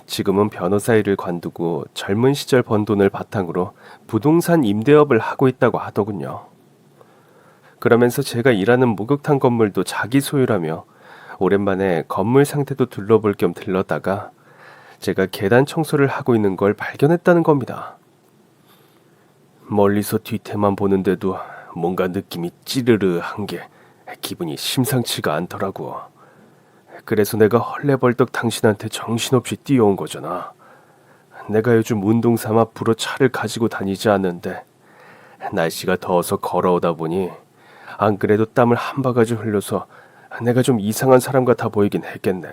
지금은 변호사 일을 관두고 젊은 시절 번 돈을 바탕으로 부동산 임대업을 하고 있다고 하더군요. 그러면서 제가 일하는 목욕탕 건물도 자기 소유라며 오랜만에 건물 상태도 둘러볼 겸 들렀다가 제가 계단 청소를 하고 있는 걸 발견했다는 겁니다. 멀리서 뒤태만 보는데도 뭔가 느낌이 찌르르한 게 기분이 심상치가 않더라고. 그래서 내가 헐레벌떡 당신한테 정신없이 뛰어온 거잖아. 내가 요즘 운동 삼아 부러 차를 가지고 다니지 않는데 날씨가 더워서 걸어오다 보니 안 그래도 땀을 한 바가지 흘려서 내가 좀 이상한 사람 같아 보이긴 했겠네.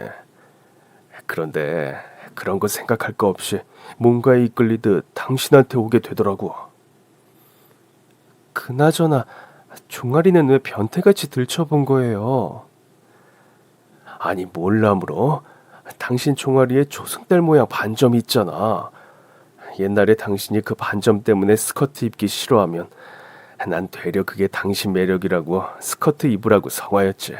그런데 그런 거 생각할 거 없이 뭔가에 이끌리듯 당신한테 오게 되더라고. 그나저나 종아리는 왜 변태같이 들춰본 거예요? 아니 몰라 물어? 당신 종아리에 초승달 모양 반점이 있잖아. 옛날에 당신이 그 반점 때문에 스커트 입기 싫어하면 난 되려 그게 당신 매력이라고 스커트 입으라고 성화였지.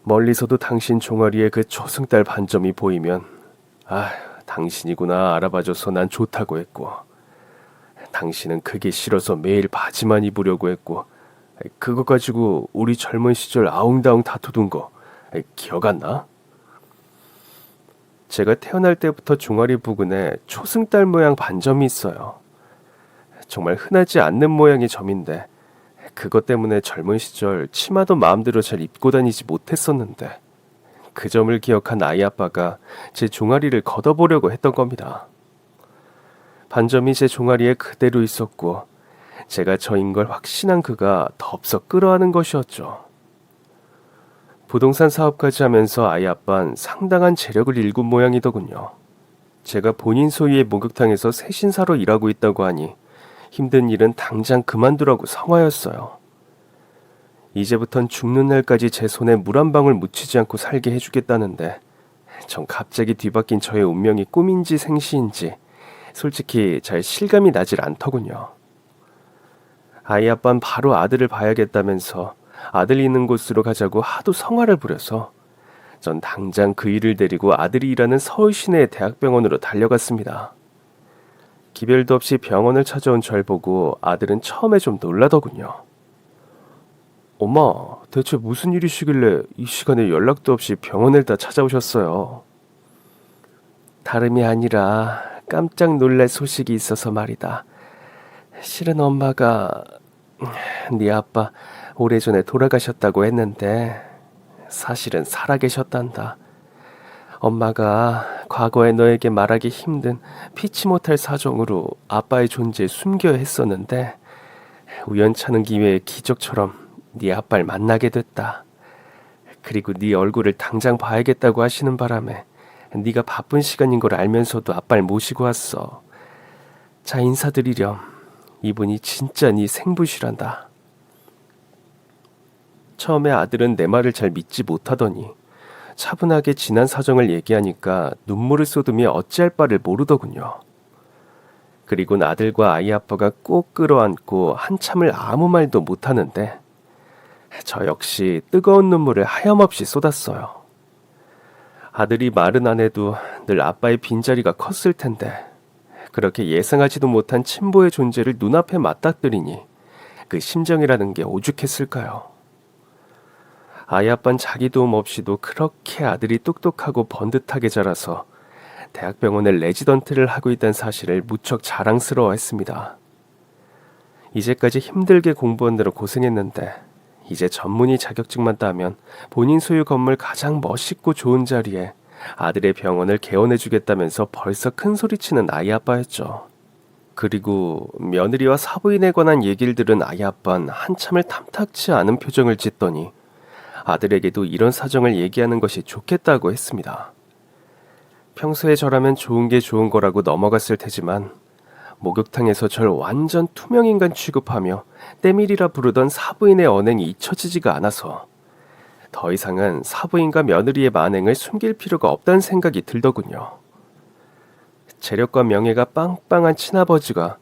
멀리서도 당신 종아리에 그 초승달 반점이 보이면 당신이구나 알아봐줘서 난 좋다고 했고, 당신은 그게 싫어서 매일 바지만 입으려고 했고, 그거 가지고 우리 젊은 시절 아웅다웅 다투던 거 기억 안 나? 제가 태어날 때부터 종아리 부근에 초승달 모양 반점이 있어요. 정말 흔하지 않는 모양의 점인데 그것 때문에 젊은 시절 치마도 마음대로 잘 입고 다니지 못했었는데 그 점을 기억한 아이 아빠가 제 종아리를 걷어보려고 했던 겁니다. 반점이 제 종아리에 그대로 있었고 제가 저인 걸 확신한 그가 덥석 끌어안은 것이었죠. 부동산 사업까지 하면서 아이 아빠는 상당한 재력을 일군 모양이더군요. 제가 본인 소유의 목욕탕에서 세신사로 일하고 있다고 하니 힘든 일은 당장 그만두라고 성화였어요. 이제부턴 죽는 날까지 제 손에 물 한 방울 묻히지 않고 살게 해주겠다는데 전 갑자기 뒤바뀐 저의 운명이 꿈인지 생시인지 솔직히 잘 실감이 나질 않더군요. 아이 아빠는 바로 아들을 봐야겠다면서 아들 있는 곳으로 가자고 하도 성화를 부려서 전 당장 그 일을 데리고 아들이 일하는 서울 시내 대학병원으로 달려갔습니다. 기별도 없이 병원을 찾아온 절 보고 아들은 처음에 좀 놀라더군요. 엄마, 대체 무슨 일이시길래 이 시간에 연락도 없이 병원을 다 찾아오셨어요? 다름이 아니라 깜짝 놀랄 소식이 있어서 말이다. 실은 엄마가 네 아빠 오래전에 돌아가셨다고 했는데 사실은 살아계셨단다. 엄마가 과거에 너에게 말하기 힘든 피치 못할 사정으로 아빠의 존재 숨겨야 했었는데 우연찮은 기회에 기적처럼 네 아빠를 만나게 됐다. 그리고 네 얼굴을 당장 봐야겠다고 하시는 바람에 네가 바쁜 시간인 걸 알면서도 아빠를 모시고 왔어. 자, 인사드리렴. 이분이 진짜 네 생부시란다. 처음에 아들은 내 말을 잘 믿지 못하더니 차분하게 지난 사정을 얘기하니까 눈물을 쏟으며 어찌할 바를 모르더군요. 그리곤 아들과 아이 아빠가 꼭 끌어안고 한참을 아무 말도 못하는데 저 역시 뜨거운 눈물을 하염없이 쏟았어요. 아들이 말은 안 해도 늘 아빠의 빈자리가 컸을 텐데 그렇게 예상하지도 못한 친부의 존재를 눈앞에 맞닥뜨리니 그 심정이라는 게 오죽했을까요? 아이 아빠는 자기 도움 없이도 그렇게 아들이 똑똑하고 번듯하게 자라서 대학병원에 레지던트를 하고 있다는 사실을 무척 자랑스러워했습니다. 이제까지 힘들게 공부하느라 고생했는데 이제 전문의 자격증만 따면 본인 소유 건물 가장 멋있고 좋은 자리에 아들의 병원을 개원해주겠다면서 벌써 큰 소리치는 아이 아빠였죠. 그리고 며느리와 사부인에 관한 얘기를 들은 아이 아빠는 한참을 탐탁치 않은 표정을 짓더니 아들에게도 이런 사정을 얘기하는 것이 좋겠다고 했습니다. 평소에 저라면 좋은 게 좋은 거라고 넘어갔을 테지만 목욕탕에서 절 완전 투명인간 취급하며 때밀이라 부르던 사부인의 언행이 잊혀지지가 않아서 더 이상은 사부인과 며느리의 만행을 숨길 필요가 없다는 생각이 들더군요. 재력과 명예가 빵빵한 친아버지가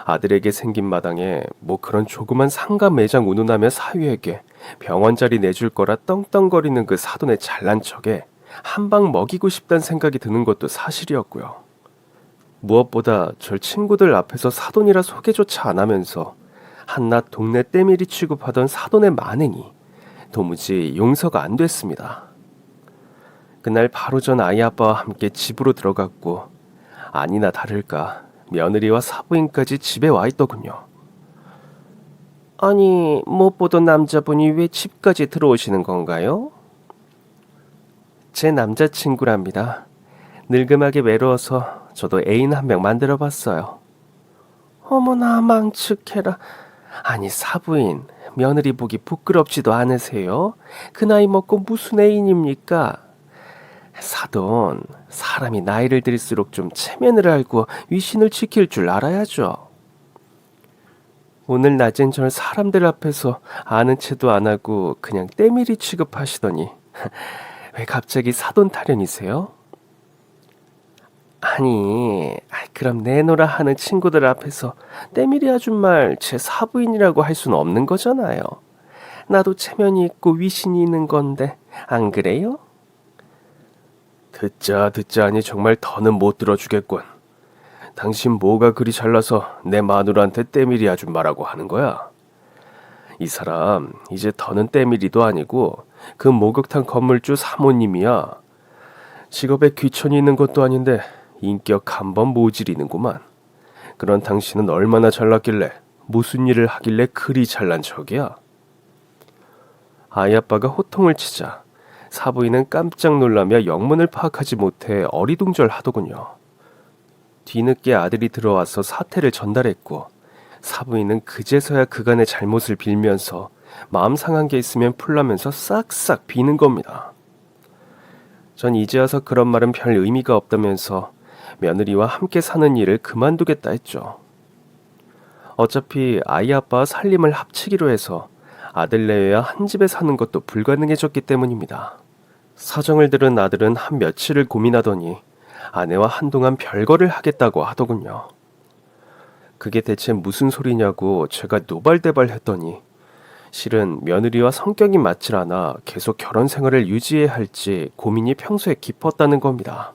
아들에게 생긴 마당에 뭐 그런 조그만 상가 매장 운운하며 사위에게 병원 자리 내줄 거라 떵떵거리는 그 사돈의 잘난 척에 한 방 먹이고 싶다는 생각이 드는 것도 사실이었고요. 무엇보다 절 친구들 앞에서 사돈이라 소개조차 안 하면서 한낱 동네 때밀이 취급하던 사돈의 만행이 도무지 용서가 안 됐습니다. 그날 바로 전 아이 아빠와 함께 집으로 들어갔고 아니나 다를까 며느리와 사부인까지 집에 와 있더군요. 아니, 못 보던 남자분이 왜 집까지 들어오시는 건가요? 제 남자친구랍니다. 늙음하게 외로워서 저도 애인 한 명 만들어봤어요. 어머나 망측해라. 아니 사부인, 며느리 보기 부끄럽지도 않으세요? 그 나이 먹고 무슨 애인입니까? 사돈, 사람이 나이를 들수록 좀 체면을 알고 위신을 지킬 줄 알아야죠. 오늘 낮엔 절 사람들 앞에서 아는 체도 안 하고 그냥 때밀이 취급하시더니 왜 갑자기 사돈 타령이세요? 아니, 그럼 내놓으라 하는 친구들 앞에서 때밀이 아줌마를 제 사부인이라고 할 수는 없는 거잖아요. 나도 체면이 있고 위신이 있는 건데 안 그래요? 듣자 하니 정말 더는 못 들어주겠군. 당신 뭐가 그리 잘나서 내 마누라한테 때밀이 아줌마라고 하는 거야? 이 사람 이제 더는 때밀이도 아니고 그 목욕탕 건물주 사모님이야. 직업에 귀천이 있는 것도 아닌데 인격 한번 모질이는구만. 그런 당신은 얼마나 잘났길래 무슨 일을 하길래 그리 잘난 척이야? 아이 아빠가 호통을 치자 사부인은 깜짝 놀라며 영문을 파악하지 못해 어리둥절하더군요. 뒤늦게 아들이 들어와서 사태를 전달했고 사부인은 그제서야 그간의 잘못을 빌면서 마음 상한 게 있으면 풀라면서 싹싹 비는 겁니다. 전 이제 와서 그런 말은 별 의미가 없다면서 며느리와 함께 사는 일을 그만두겠다 했죠. 어차피 아이 아빠와 살림을 합치기로 해서 아들 내외와 한 집에 사는 것도 불가능해졌기 때문입니다. 사정을 들은 아들은 한 며칠을 고민하더니 아내와 한동안 별거를 하겠다고 하더군요. 그게 대체 무슨 소리냐고 제가 노발대발 했더니 실은 며느리와 성격이 맞질 않아 계속 결혼 생활을 유지해야 할지 고민이 평소에 깊었다는 겁니다.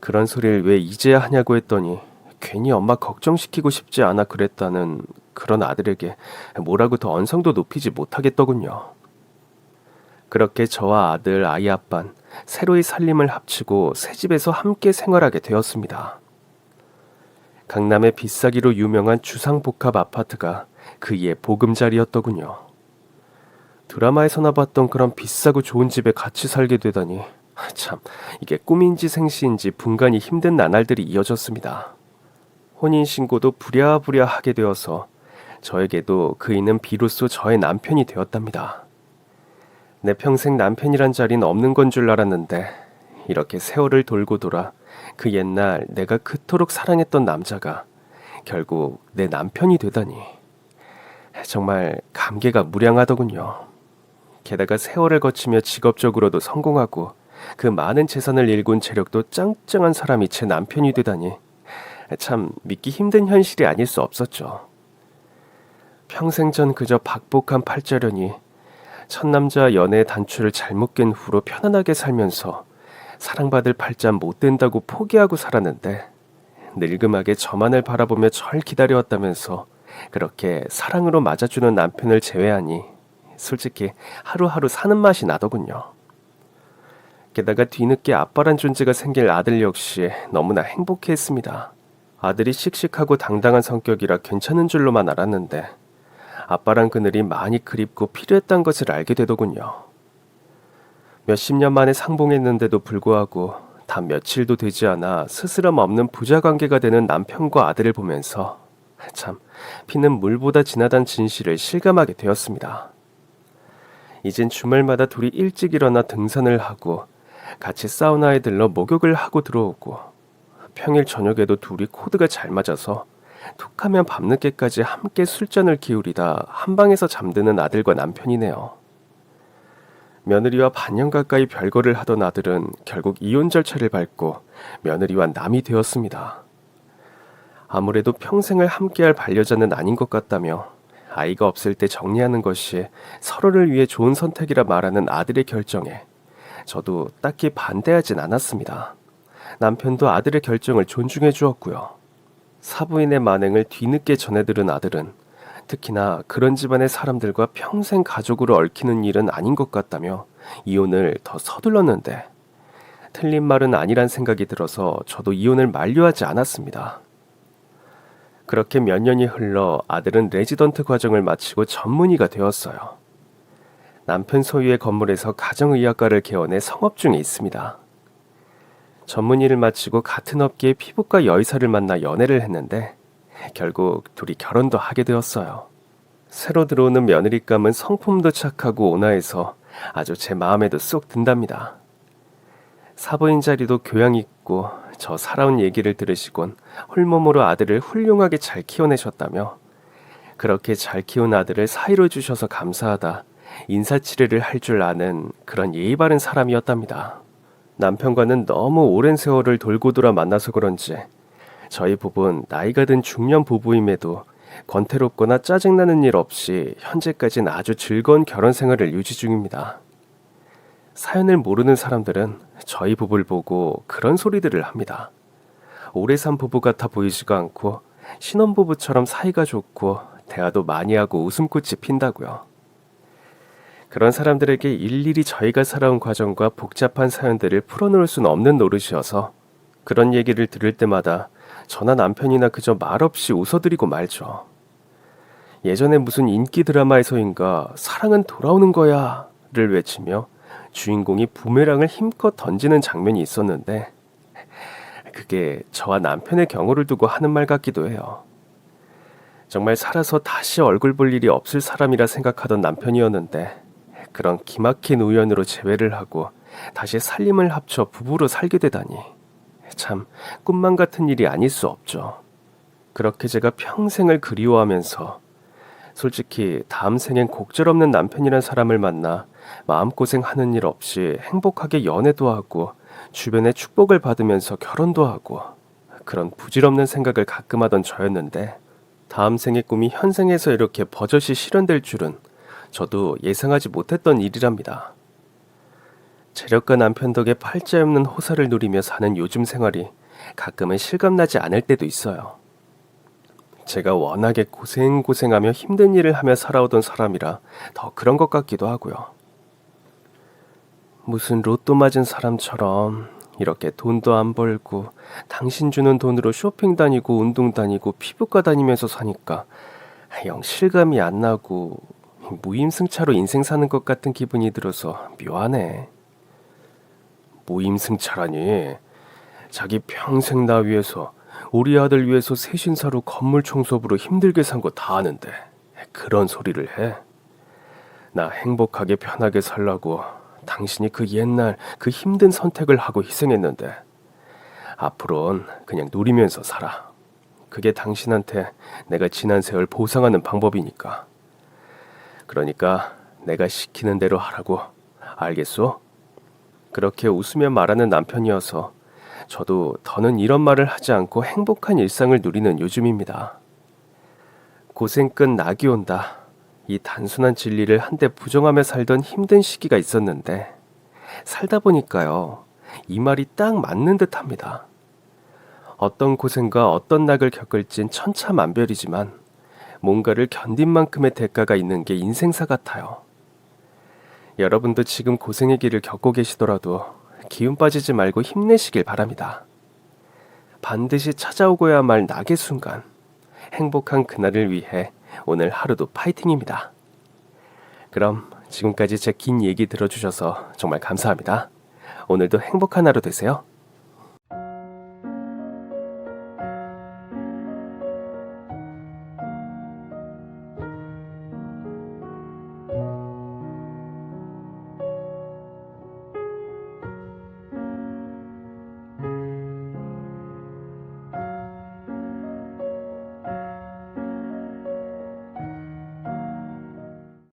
그런 소리를 왜 이제야 하냐고 했더니 괜히 엄마 걱정시키고 싶지 않아 그랬다는 그런 아들에게 뭐라고 더 언성도 높이지 못하겠더군요. 그렇게 저와 아들, 아이 아빤 새로이 살림을 합치고 새 집에서 함께 생활하게 되었습니다. 강남의 비싸기로 유명한 주상복합 아파트가 그의 보금자리였더군요. 드라마에서나 봤던 그런 비싸고 좋은 집에 같이 살게 되다니 참 이게 꿈인지 생시인지 분간이 힘든 나날들이 이어졌습니다. 혼인신고도 부랴부랴 하게 되어서 저에게도 그이는 비로소 저의 남편이 되었답니다. 내 평생 남편이란 자리는 없는 건 줄 알았는데 이렇게 세월을 돌고 돌아 그 옛날 내가 그토록 사랑했던 남자가 결국 내 남편이 되다니 정말 감개가 무량하더군요. 게다가 세월을 거치며 직업적으로도 성공하고 그 많은 재산을 일군 재력도 짱짱한 사람이 제 남편이 되다니 참 믿기 힘든 현실이 아닐 수 없었죠. 평생 전 그저 박복한 팔자련이 첫 남자 연애의 단추를 잘못 깬 후로 편안하게 살면서 사랑받을 팔자 못 된다고 포기하고 살았는데 늙음하게 저만을 바라보며 절 기다려왔다면서 그렇게 사랑으로 맞아주는 남편을 제외하니 솔직히 하루하루 사는 맛이 나더군요. 게다가 뒤늦게 아빠란 존재가 생길 아들 역시 너무나 행복해했습니다. 아들이 씩씩하고 당당한 성격이라 괜찮은 줄로만 알았는데 아빠란 그늘이 많이 그립고 필요했던 것을 알게 되더군요. 몇십 년 만에 상봉했는데도 불구하고 단 며칠도 되지 않아 스스럼 없는 부자 관계가 되는 남편과 아들을 보면서 참 피는 물보다 진하다는 진실을 실감하게 되었습니다. 이젠 주말마다 둘이 일찍 일어나 등산을 하고 같이 사우나에 들러 목욕을 하고 들어오고 평일 저녁에도 둘이 코드가 잘 맞아서 툭하면 밤늦게까지 함께 술잔을 기울이다 한방에서 잠드는 아들과 남편이네요. 며느리와 반년 가까이 별거를 하던 아들은 결국 이혼 절차를 밟고 며느리와 남이 되었습니다. 아무래도 평생을 함께할 반려자는 아닌 것 같다며 아이가 없을 때 정리하는 것이 서로를 위해 좋은 선택이라 말하는 아들의 결정에 저도 딱히 반대하진 않았습니다. 남편도 아들의 결정을 존중해 주었고요. 사부인의 만행을 뒤늦게 전해들은 아들은 특히나 그런 집안의 사람들과 평생 가족으로 얽히는 일은 아닌 것 같다며 이혼을 더 서둘렀는데 틀린 말은 아니란 생각이 들어서 저도 이혼을 만류하지 않았습니다. 그렇게 몇 년이 흘러 아들은 레지던트 과정을 마치고 전문의가 되었어요. 남편 소유의 건물에서 가정의학과를 개원해 성업 중에 있습니다. 전문의를 마치고 같은 업계의 피부과 여의사를 만나 연애를 했는데 결국 둘이 결혼도 하게 되었어요. 새로 들어오는 며느리감은 성품도 착하고 온화해서 아주 제 마음에도 쏙 든답니다. 사부인 자리도 교양 있고 저 살아온 얘기를 들으시곤 홀몸으로 아들을 훌륭하게 잘 키워내셨다며 그렇게 잘 키운 아들을 사이로 주셔서 감사하다 인사치레를 할 줄 아는 그런 예의 바른 사람이었답니다. 남편과는 너무 오랜 세월을 돌고 돌아 만나서 그런지 저희 부부는 나이가 든 중년 부부임에도 권태롭거나 짜증나는 일 없이 현재까지는 아주 즐거운 결혼 생활을 유지 중입니다. 사연을 모르는 사람들은 저희 부부를 보고 그런 소리들을 합니다. 오래 산 부부 같아 보이지가 않고 신혼부부처럼 사이가 좋고 대화도 많이 하고 웃음꽃이 핀다고요. 그런 사람들에게 일일이 저희가 살아온 과정과 복잡한 사연들을 풀어놓을 수는 없는 노릇이어서 그런 얘기를 들을 때마다 저나 남편이나 그저 말없이 웃어드리고 말죠. 예전에 무슨 인기 드라마에서인가 사랑은 돌아오는 거야를 외치며 주인공이 부메랑을 힘껏 던지는 장면이 있었는데 그게 저와 남편의 경우를 두고 하는 말 같기도 해요. 정말 살아서 다시 얼굴 볼 일이 없을 사람이라 생각하던 남편이었는데 그런 기막힌 우연으로 재회를 하고 다시 살림을 합쳐 부부로 살게 되다니 참 꿈만 같은 일이 아닐 수 없죠. 그렇게 제가 평생을 그리워하면서 솔직히 다음 생엔 곡절없는 남편이란 사람을 만나 마음고생하는 일 없이 행복하게 연애도 하고 주변의 축복을 받으면서 결혼도 하고 그런 부질없는 생각을 가끔 하던 저였는데 다음 생의 꿈이 현생에서 이렇게 버젓이 실현될 줄은 저도 예상하지 못했던 일이랍니다. 재력가 남편 덕에 팔자 없는 호사를 누리며 사는 요즘 생활이 가끔은 실감나지 않을 때도 있어요. 제가 워낙에 고생하며 힘든 일을 하며 살아오던 사람이라 더 그런 것 같기도 하고요. 무슨 로또 맞은 사람처럼 이렇게 돈도 안 벌고 당신 주는 돈으로 쇼핑 다니고 운동 다니고 피부과 다니면서 사니까 영 실감이 안 나고 무임승차로 인생 사는 것 같은 기분이 들어서 묘하네. 무임승차라니. 자기 평생 나 위해서 우리 아들 위해서 세신사로 건물 청소부로 힘들게 산 거 다 아는데 그런 소리를 해. 나 행복하게 편하게 살라고 당신이 그 옛날 그 힘든 선택을 하고 희생했는데 앞으로는 그냥 누리면서 살아. 그게 당신한테 내가 지난 세월 보상하는 방법이니까. 그러니까 내가 시키는 대로 하라고. 알겠소? 그렇게 웃으며 말하는 남편이어서 저도 더는 이런 말을 하지 않고 행복한 일상을 누리는 요즘입니다. 고생 끝 낙이 온다. 이 단순한 진리를 한때 부정하며 살던 힘든 시기가 있었는데 살다 보니까요. 이 말이 딱 맞는 듯 합니다. 어떤 고생과 어떤 낙을 겪을진 천차만별이지만 뭔가를 견딘 만큼의 대가가 있는 게 인생사 같아요. 여러분도 지금 고생의 길을 겪고 계시더라도 기운 빠지지 말고 힘내시길 바랍니다. 반드시 찾아오고야 말 낙의 순간, 행복한 그날을 위해 오늘 하루도 파이팅입니다. 그럼 지금까지 제 긴 얘기 들어주셔서 정말 감사합니다. 오늘도 행복한 하루 되세요.